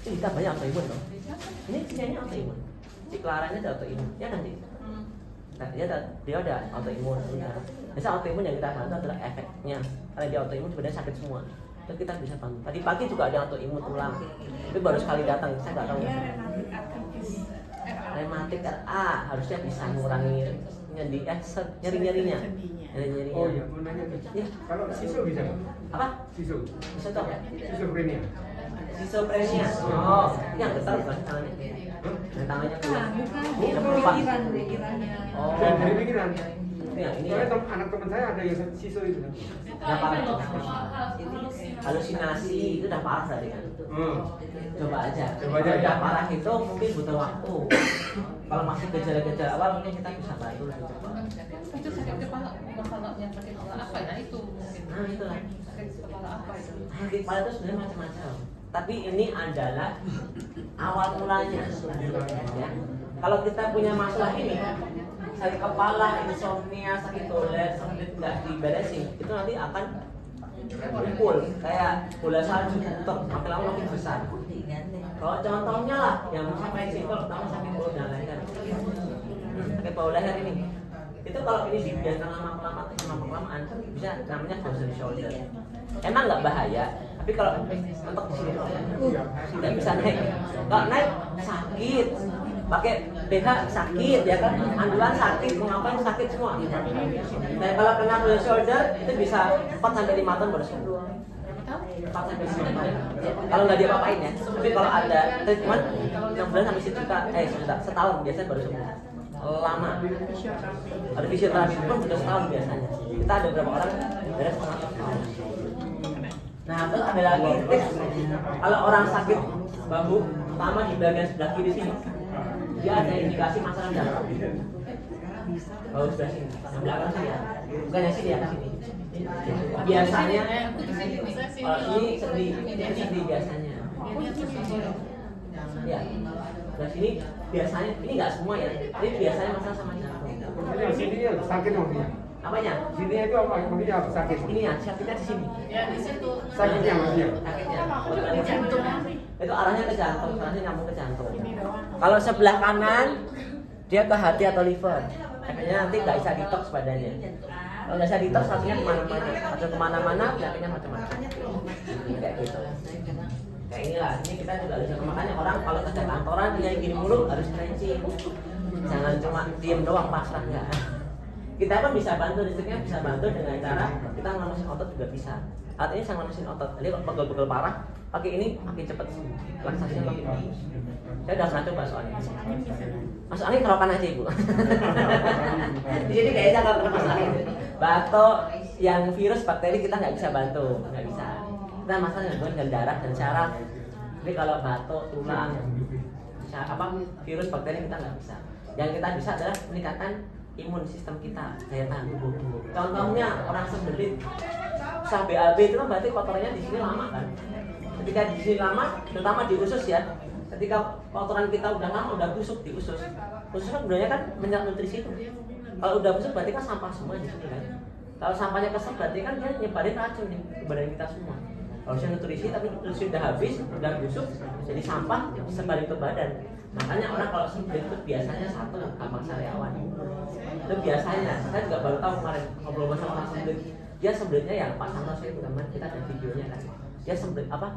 Kita banyak autoimun loh. Ini sisanya autoimun. Si Claranya ada autoimun, ya kan sih? Nah, dia ada autoimun. Biasa autoimun yang kita bantu adalah efeknya. Karena dia autoimun sebenarnya sakit semua. Itu kita bisa bantu. Tadi pagi juga ada autoimun tulang. Itu baru sekali datang, saya nggak tahu. Rematik RA harusnya bisa mengurangi nyeri-nyerinya. Oh iya, mau nanya nih. Ya. Kalau siso bisa nggak? Apa? Siso. Bisa toh? Schizophrenia. Schizophrenia. Oh, yang getar bukan tangannya. Yang tangannya keluar. Yang pelupa. Oh, Dan dari pikiran. ya ini. Soalnya anak teman saya ada yang siso itu. Udah parah. Halusinasi itu udah parah tadi kan. Coba aja. Coba aja, Kalau ya. udah parah itu mungkin butuh waktu. Kalau masih gejala-gejala awal mungkin kita bisa bantu lebih cepat. Itu sakit kepala, yang sakit kepala apa ya itu mungkin? Nah itulah. Sakit kepala apa itu? Sakit kepala itu sebenarnya macam-macam. Tapi ini adalah awal mulanya. Ya. Kalau kita punya masalah ini, sakit kepala, insomnia, sakit toilet, sakit nggak diberesin, itu nanti akan kumpul kayak bola salju putar, makin lama makin besar. Kalau contohnya lah, yang sampai simpel, pertama sakit bau dan leher. Sakit bau leher ini, itu kalau ini dibiarkan lama-kelamaan bisa namanya frozen shoulder. Emang nggak bahaya, tapi kalau mentok di sini nggak bisa naik. Kalau naik sakit, pakai BH sakit ya kan, anduan sakit, mau ngapain sakit semua. Dan kalau kena frozen shoulder itu bisa 4 sampai 5 tahun baru sembuh. 4 sampai 5 tahun. Kalau nggak diapa-apain ya. Tapi kalau ada treatment 6 bulan sampai sejuta, setahun biasanya baru sembuh. Lama. Ada fisioterapi pun udah setahun biasanya. Kita ada beberapa orang beres setengah tahun. Nah, terus ada lagi tips. Kalau orang sakit bahu, pertama di bagian sebelah kiri sini, dia ada indikasi masalah jantung. Bahu sebelah sini, yang belakang sini ya, bukan yang sini ya, sini. Biasanya ini sendi biasanya. Ya, sebelah sini biasanya ini nggak semua ya, ini biasanya masalah sama jantung. Maksudnya sini ya sakit maksudnya. Apanya? Sini itu apa? Maksudnya apa? Sakit. Ini ya, sakitnya di sini. Ya di situ. Sakitnya maksudnya. Sakitnya. Itu arahnya ke jantung, arahnya nyambung ke jantung. Kalau sebelah kanan dia ke hati atau liver. Akhirnya nanti nggak bisa detox badannya. Kalau nggak bisa detox artinya kemana-mana, atau kemana-mana penyakitnya macam-macam. Kayak gitu. Kayak inilah, ini kita juga harus makanya orang kalau kerja kantoran dia gini mulu harus stretching. Jangan cuma diem doang pasrah ya. Kita pun bisa bantu, listriknya bisa bantu dengan cara kita ngelamusin otot juga bisa. Saat ini saya ngelamusin otot, jadi kalau pegel-pegel parah, pakai ini makin cepat, relaksasinya makin bagus. Saya udah pernah coba soalnya. Masuk angin kerokan aja ibu. Di sini kayaknya nggak pernah masuk angin. Batuk yang virus bakteri kita nggak bisa bantu, nggak bisa. Kita masalah dengan darah dan syaraf. Jadi kalau batuk, tulang, virus bakteri kita nggak bisa. Yang kita bisa adalah meningkatkan imun sistem kita, daya tahan tubuh. Contohnya orang sembelit, sah BAB itu kan berarti kotorannya di sini lama kan. Ketika di sini lama, terutama di usus ya. Ketika kotoran kita udah lama, udah busuk di usus. Usus kan sebenarnya kan menyerap nutrisi itu. Kalau udah busuk berarti kan sampah semua di sini kan. Kalau sampahnya kesel berarti kan dia nyebarin racun nih ke badan kita semua. Kalau saya nutrisi tapi nutrisi udah habis, udah busuk, jadi sampah sebarin ke badan. Makanya orang kalau sembelit itu biasanya satu gampang sariawan. Itu biasanya, saya juga baru tahu kemarin ngobrol sama orang sembelit. Dia sembelitnya ya Pak Santos itu kemarin kita ada videonya kan. Dia sembelit apa?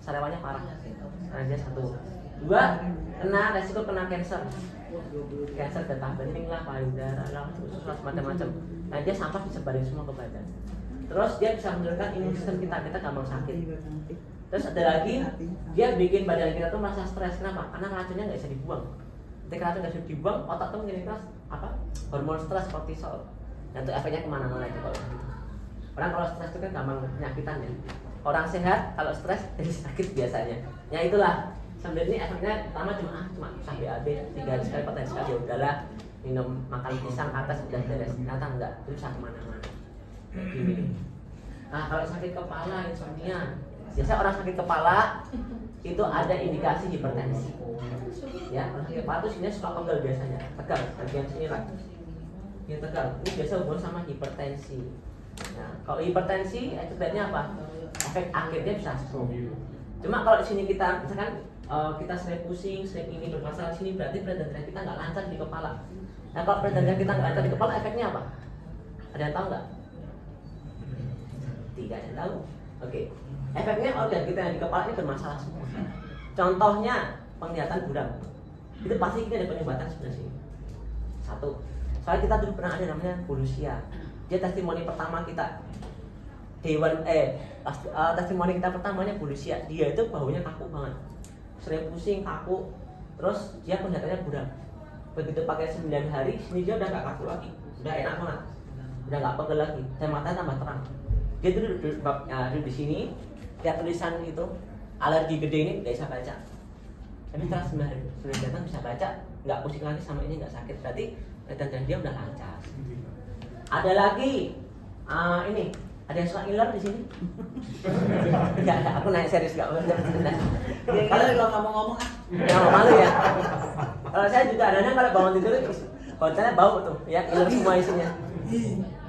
Sariawannya parah. Karena dia satu. Dua, resiko kena cancer. Cancer getah bening lah, payudara lah, usus lah macam-macam. Nah dia sampah disebarin semua ke badan. Terus dia bisa menurunkan imun sistem kita gampang sakit. Terus ada lagi, dia bikin badan kita tuh merasa stres. Kenapa? Karena racunnya nggak bisa dibuang. Ketika racun nggak bisa dibuang, otak tuh mengirimkan hormon stres, kortisol. Dan itu efeknya kemana-mana itu kalau gitu. Orang kalau stres itu kan gampang penyakitan ya. Orang sehat kalau stres jadi sakit biasanya. Ya itulah. Sebenarnya ini efeknya pertama cuma sampai BAB 3 hari sekali, 4 hari sekali ya udahlah minum makan pisang atas udah beres. Ternyata enggak, itu bisa kemana-mana. Nah kalau sakit kepala, insomnia, biasanya orang sakit kepala itu ada indikasi hipertensi. Ya, orang sakit kepala itu sini suka pegel biasanya, tegal, bagian sini lah. Ini tegal, ini biasa hubungan sama hipertensi. Nah, kalau hipertensi, akibatnya apa? Efek akhirnya bisa stroke. Cuma kalau di sini kita misalkan kita sering pusing, sering ini bermasalah di sini, berarti berat dan kita nggak lancar di kepala. Nah kalau berat dan kita nggak lancar di kepala, efeknya apa? Ada yang tahu nggak? Tidak ada yang tahu. Oke. Efeknya organ kita yang di kepala ini bermasalah semua. Contohnya penglihatan buram. Itu pasti kita ada penyumbatan sebelah sini. Satu. Soalnya kita dulu pernah ada namanya Bolusia. Dia testimoni pertama kita. Testimoni kita pertamanya Bolusia. Dia itu bahunya kaku banget. Sering pusing, kaku. Terus dia penglihatannya buram. Begitu pakai 9 hari, sini dia udah gak kaku lagi. Udah enak banget. Udah gak pegel lagi. Dan matanya tambah terang. Dia tuh duduk di sini, lihat tulisan itu, alergi gede ini nggak bisa baca. Tapi setelah 9 hari sudah datang bisa baca, nggak pusing lagi sama ini, nggak sakit. Berarti dan dia udah lancar. Ada lagi, ini ada yang suka ngiler di sini? Nggak, aku naik serius nggak bercanda. Kalau nggak mau ngomong Nggak mau malu ya. Kalau saya juga ada kalau bangun tidur, baunya bau tuh, ya ngiler semua isinya.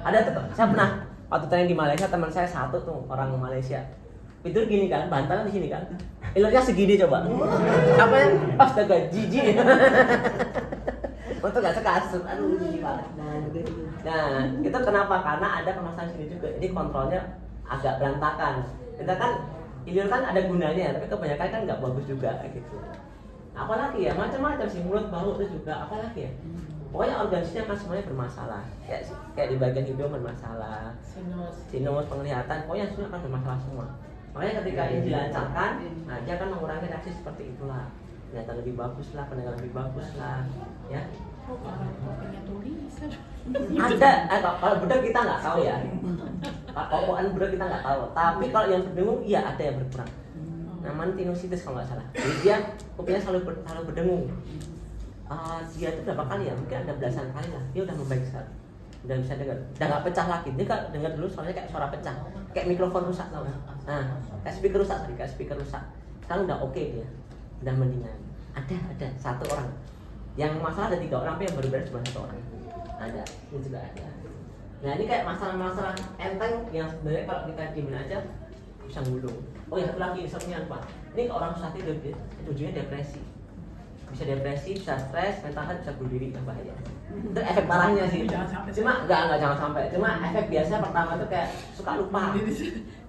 Ada tuh, saya pernah waktu tanya di Malaysia, teman saya satu tuh orang Malaysia tidur gini kan, bantalan di sini kan, ilernya segini coba. Apa yang pas agak jijik. Untuk nggak sekasur, aduh jijik banget. Nah, itu kenapa? Karena ada permasalahan sini juga. Jadi kontrolnya agak berantakan. Kita kan ilir kan ada gunanya, tapi kebanyakan kan nggak bagus juga kayak gitu. Apalagi ya macam-macam sih, mulut, bau itu juga. Apalagi ya. Pokoknya organisasinya kan semuanya bermasalah. Kayak di bagian hidung bermasalah, sinus, penglihatan, pokoknya semua akan bermasalah semua. Makanya ketika ini dilancarkan, nah dia akan mengurangi reaksi seperti itulah. Penglihatan lebih bagus lah, pendengaran lebih bagus lah, ya. Ada, kalau budak kita nggak tahu ya. Kokoan budak kita nggak tahu. Tapi kalau yang berdengung, iya ada yang berkurang. Namanya sinusitis kalau nggak salah. Jadi dia kupingnya selalu berdengung. Dia itu berapa kali ya? Mungkin ada belasan kali lah. Dia udah membaik sekarang. Udah bisa dengar. Udah nggak pecah lagi. Dia kan dengar dulu soalnya kayak suara pecah. Kayak mikrofon rusak tau nggak? Nah, kayak speaker rusak. Sekarang udah oke dia. Udah mendingan. Ada satu orang. Yang masalah ada 3 orang, tapi yang baru beres cuma 1 orang. Ada. Ini juga ada. Nah, ini kayak masalah-masalah enteng yang sebenarnya kalau kita diemin aja bisa gulung. Oh ya, satu lagi insomnia Pak. Ini kalau orang susah tidur, ujungnya depresi. Bisa depresi, bisa stres, mental health bisa bunuh diri, bahaya. Itu efek parahnya sih. Cuma jangan sampai. Cuma efek biasa pertama tuh kayak suka lupa.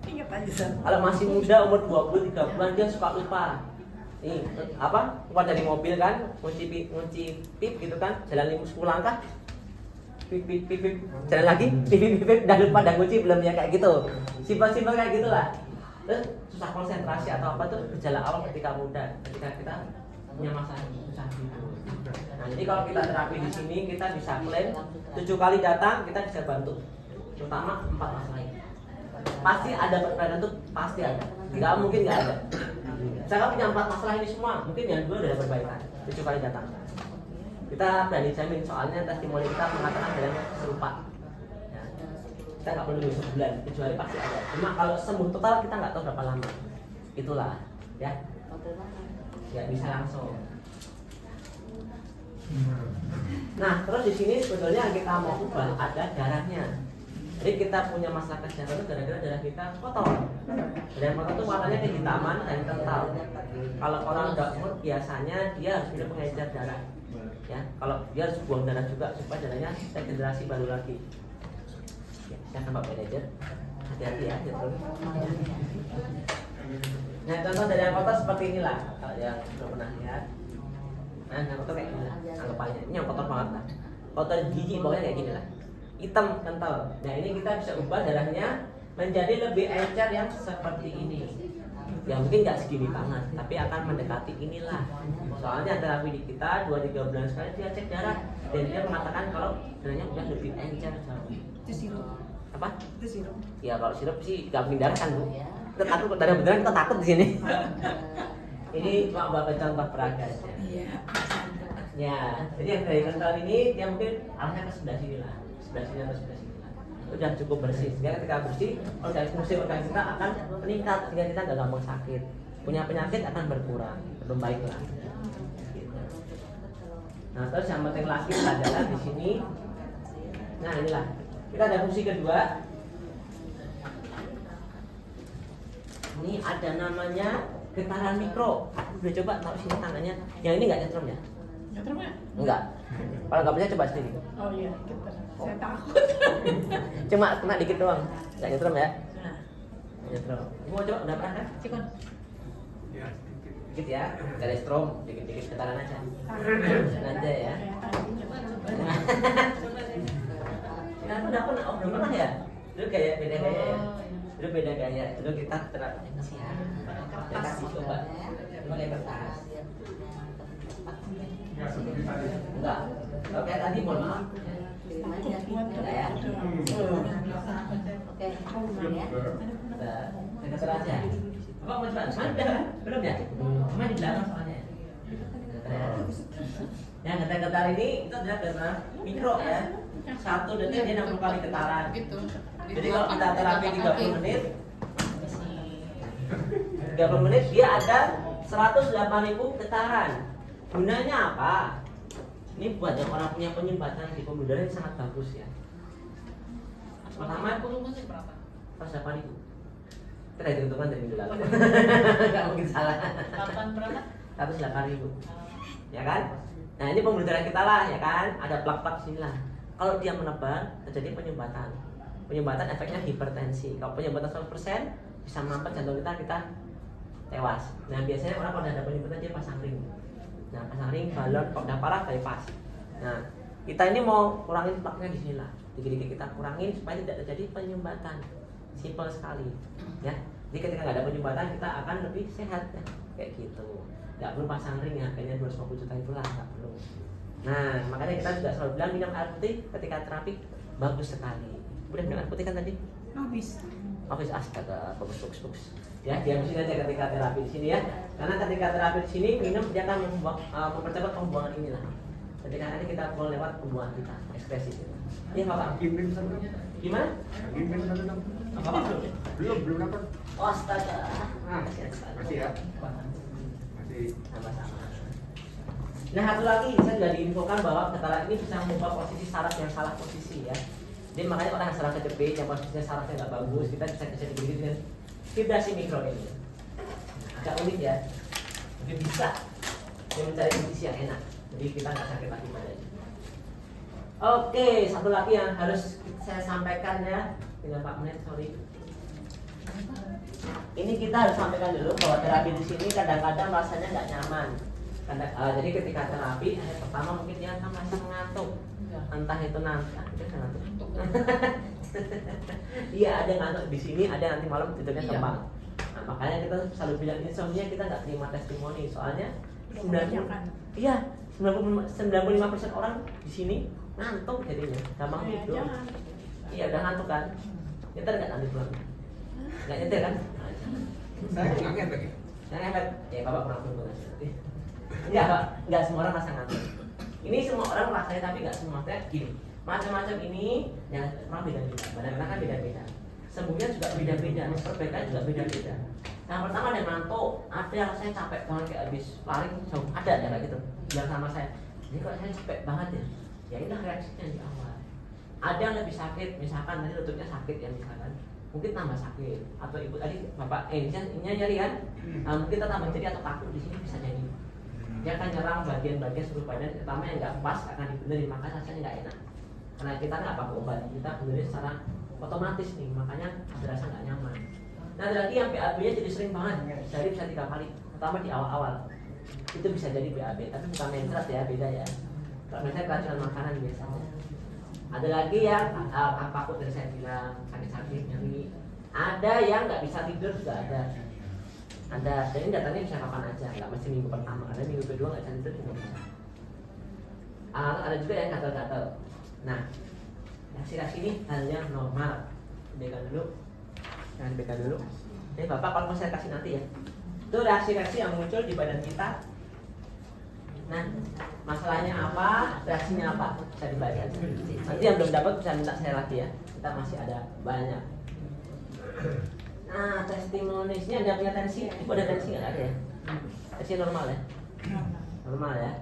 Ingat aja. Kalau masih muda umur 20-30 bulan dia suka lupa. Nih, keluar dari mobil kan, kunci pip gitu kan, jalan 10 langkah. Pip. Jalan lagi, pip, dah lupa dah kunci belum ya kayak gitu. Simpel kayak gitulah. Terus susah konsentrasi atau apa tuh gejala awal ketika muda, ketika kita punya masalah susah tidur. Nah, jadi kalau kita terapi di sini kita bisa klaim 7 kali datang kita bisa bantu. Terutama 4 masalah ini. Pasti ada perbedaan tuh, pasti ada. Enggak mungkin enggak ada. Saya punya 4 masalah ini semua, mungkin yang 2 udah ada perbaikan. 7 kali datang. Kita berani jamin soalnya testimoni kita mengatakan hasilnya serupa. Ya. Kita nggak perlu sebulan, 7 hari pasti ada. Cuma kalau sembuh total kita nggak tahu berapa lama. Itulah, ya. Ya bisa langsung. Nah, terus di sini sebetulnya kita mau ubah ada darahnya. Jadi kita punya masalah kesehatan itu gara-gara darah kita kotor. Dan kotor itu warnanya kehitaman dan kental. Kalau orang udah umur biasanya dia harus minum pengencer darah. Ya, kalau dia harus buang darah juga supaya darahnya regenerasi baru lagi. Ya, saya akan Pak Manajer. Hati-hati ya, gitu. Nah, contoh dari yang kotor seperti inilah. Kalau yang belum pernah lihat. Nah, yang kotor kayak gini lah. Anggap aja. Ini yang kotor banget lah. Kotor jijik pokoknya kayak gini lah. Hitam kental. Nah, ini kita bisa ubah darahnya menjadi lebih encer yang seperti ini. Ya mungkin nggak segini banget, tapi akan mendekati inilah. Soalnya terapi di kita 2-3 bulan sekali dia cek darah dan dia mengatakan kalau darahnya udah lebih encer jauh. Itu sirup. Apa? Itu sirup. Ya kalau sirup sih nggak mungkin darah kan Bu. Kita takut darah beneran, kita takut di sini. Ini cuma beberapa contoh peraga aja. Iya. Ya, jadi yang dari kental ini dia mungkin arahnya ke sebelah sini lah, sebelah sini atau sebelah sini lah. Udah cukup bersih. Sehingga ketika bersih, fungsi organ kita akan meningkat sehingga kita nggak gampang sakit. Punya penyakit akan berkurang, membaik lah. Gitu. Nah, terus yang penting lagi adalah di sini. Nah, inilah. Kita ada fungsi kedua. Ini ada namanya getaran mikro. Udah coba taruh sini tangannya. Yang ini nggak nyetrum ya? Nyetrum ya? Enggak. Kalau nggak bisa coba sendiri. Oh iya, gitu. Saya takut. Cuma kena dikit doang. Nggak nyetrum ya? Nah, Nyetrum. Mau coba udah pernah kan? Cikon. Ya, Dikit ya. Dari strom, dikit-dikit getaran aja. Aja ya. Kenapa udah pernah? Oh, belum pernah ya? Dulu kayak beda gaya ya. Dulu beda gaya. Dulu kita terapkan sih ya. Ya kasih coba. Coba kayak kertas. ya seperti tadi. Enggak. Kalau kayak tadi mohon maaf. Enggak ya. oke, ya. Udah. Dekat aja. Apa mau coba? Mana udah kan? Belum ya? Cuma di belakang soalnya. Yang getar-getar ini itu adalah getar mikro ya. 1 detik dia 60 kali getaran. Gitu. Jadi kalau kita terapi 30 menit, 30 menit dia ada 108.000 getaran. Gunanya apa? Ini buat yang orang punya penyumbatan di pembuluh darah yang sangat bagus ya. Pertama, 40 menit berapa? 108.000. Kita hitung-hitungan dari minggu lalu. Gak mungkin salah. 8 berapa? 108.000. Ya kan? Nah ini pembuluh darah kita lah ya kan? Ada plak-plak sini lah. Kalau dia menebal, terjadi penyumbatan. Penyumbatan efeknya hipertensi. Kalau penyumbatan 100% bisa mampet jantung kita tewas. Nah biasanya orang kalau ada penyumbatan dia pasang ring. Nah pasang ring, balon, kalau udah parah bypass. Nah kita ini mau kurangin plaknya di sini lah. Dikit-dikit kita kurangin supaya tidak terjadi penyumbatan. Simple sekali. Ya. Jadi ketika nggak ada penyumbatan kita akan lebih sehat ya. Kayak gitu. Nggak perlu pasang ring ya, kayaknya 250 juta itulah nggak perlu. Nah makanya kita juga selalu bilang minum air putih ketika terapi bagus sekali. Udah minum air putih kan tadi? Habis. Habis astaga, bagus. Ya, diam di sini aja ketika terapi di sini ya. Karena ketika terapi di sini minum dia akan mempercepat pembuangan inilah. Ketika nanti kita buang lewat pembuangan kita, ekspresi kita. Iya Bapak. Gimbin satu dong. Gimana? Gimbin satu dong. Apa belum? Belum dapat. Oh, astaga. Ah, masih ya. Masih. Sama-sama. Nah satu lagi saya sudah diinfokan bahwa getaran ini bisa mengubah posisi saraf yang salah posisi ya. Jadi makanya orang yang saraf kejepit, yang posisinya sarafnya nggak bagus, kita bisa digigit dengan vibrasi mikro ini. Agak unik ya, tapi bisa dia mencari posisi yang enak. Jadi kita nggak sakit lagi badannya. Oke, satu lagi yang harus saya sampaikan ya, tinggal 4 menit sorry. Ini kita harus sampaikan dulu bahwa terapi di sini kadang-kadang rasanya nggak nyaman. Jadi ketika terapi, pertama mungkin dia akan merasa mengantuk. Entah itu nanti, ngantuk. Iya ada ngantuk di sini, ada nanti malam tidurnya kembang. Nah, makanya kita selalu bilang insomnia kita nggak terima testimoni, soalnya 95% orang di sini ngantuk jadinya, gampang tidur. Iya udah ngantuk kan? Nyetir nggak nanti pulang? Nggak nyetir kan? Saya nggak ngerti lagi. Yang efek, ya bapak kurang beruntung nanti. Enggak pak, nggak semua orang rasa ngantuk. Ini semua orang rasanya tapi nggak semua. Kayak gini, macam-macam ini yang orang beda-beda. Badan kan beda-beda. Sembuhnya juga beda-beda, perbaikan juga beda-beda. Yang pertama ada ngantuk, ada yang saya capek banget kayak habis lari jauh, ada kayak gitu. Bilang sama saya, ini kok saya capek banget ya. Ya inilah reaksinya di awal. Ada yang lebih sakit, misalkan tadi lututnya sakit ya misalkan, mungkin tambah sakit. Atau ibu tadi bapak ini nyari kan, mungkin kita tambah jadi atau kaku di sini bisa jadi. Dia akan nyerang bagian-bagian seluruh badan, terutama yang nggak pas akan dibenerin, maka rasanya nggak enak. Karena kita nggak pakai obat, kita benerin secara otomatis nih, makanya ada rasa nggak nyaman. Nah ada lagi yang BAB-nya jadi sering banget, sehari bisa 3 kali, terutama di awal-awal. Itu bisa jadi BAB, tapi bukan menstrat ya, beda ya. Kalau menstrat keracunan makanan biasanya. Ada lagi yang takut dari saya bilang sakit-sakit, nyeri. Ada yang nggak bisa tidur juga ada. Ada, dan ini datanya bisa kapan aja, nggak mesti minggu pertama, ada minggu kedua nggak bisa tidur juga bisa. Ada juga yang gatal-gatal. Nah, reaksi-reaksi ini hal yang normal. Bedakan dulu, jangan bedakan dulu. Ini bapak kalau mau saya kasih nanti ya. Itu reaksi-reaksi yang muncul di badan kita. Nah, masalahnya apa, reaksinya apa, bisa dibaca. Nanti yang belum dapat bisa minta saya lagi ya. Kita masih ada banyak. Nah, testimoniesnya ada punya tensi. Ibu ada tensi nggak ada ya? Tensi normal ya? Normal ya?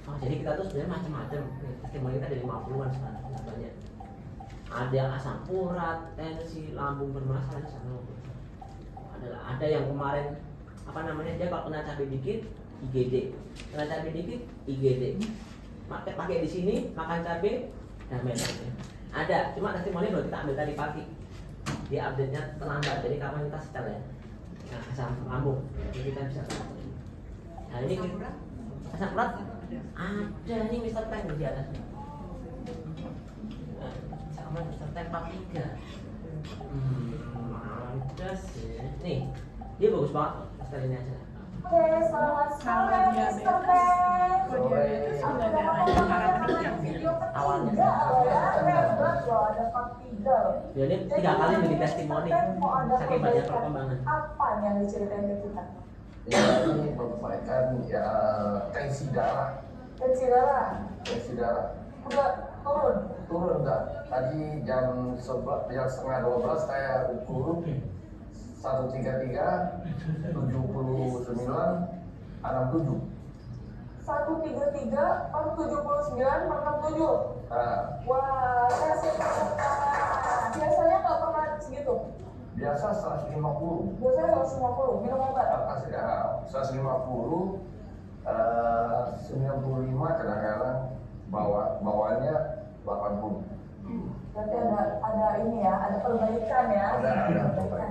Oh, jadi kita tuh sebenarnya macam-macam. Testimoni kita dari 50-an sekarang, nggak banyak. Ada yang asam urat, tensi, lambung bermasalah sama. Ada yang kemarin apa namanya, dia kalau kena cabai dikit IgD, kena cabai dikit IgD. Pakai di sini makan cabai damai namanya. Ada, cuma testimoni baru kita ambil tadi pagi. Dia update-nya terlambat, jadi kapan kita setel ya. Nah, asam lambung, jadi kita bisa tahu. Nah ini asam urat ada nih Mr. Tank di atasnya. Nah, sama Mr. Tank 43. Ada sih. Nih, dia bagus banget. Setel ini aja. Oke, selamat sore Mr. Ben. Diabetes gula darahnya malah meningkat. Awalnya. Hebat loh, ada 43 loh. Ya, ini 3 kali bagi testimoni. Saking banyak perkembangan. Apa yang diceritain ke kita? Ya, ini merupakan ya tensi darah. Tensi darah Tensi darah udah turun. turun enggak? Tadi jam 11 saya ukur 133 79 67. 133 per 79 per 67. Nah, Wah, saya sih biasanya nggak pernah segitu. biasa 150. Biasanya 150 minum obat. Atas ya 150 95 kadang-kadang bawahnya 80. Berarti ada ini ya, ada perbaikan ya. Ada perbaikan.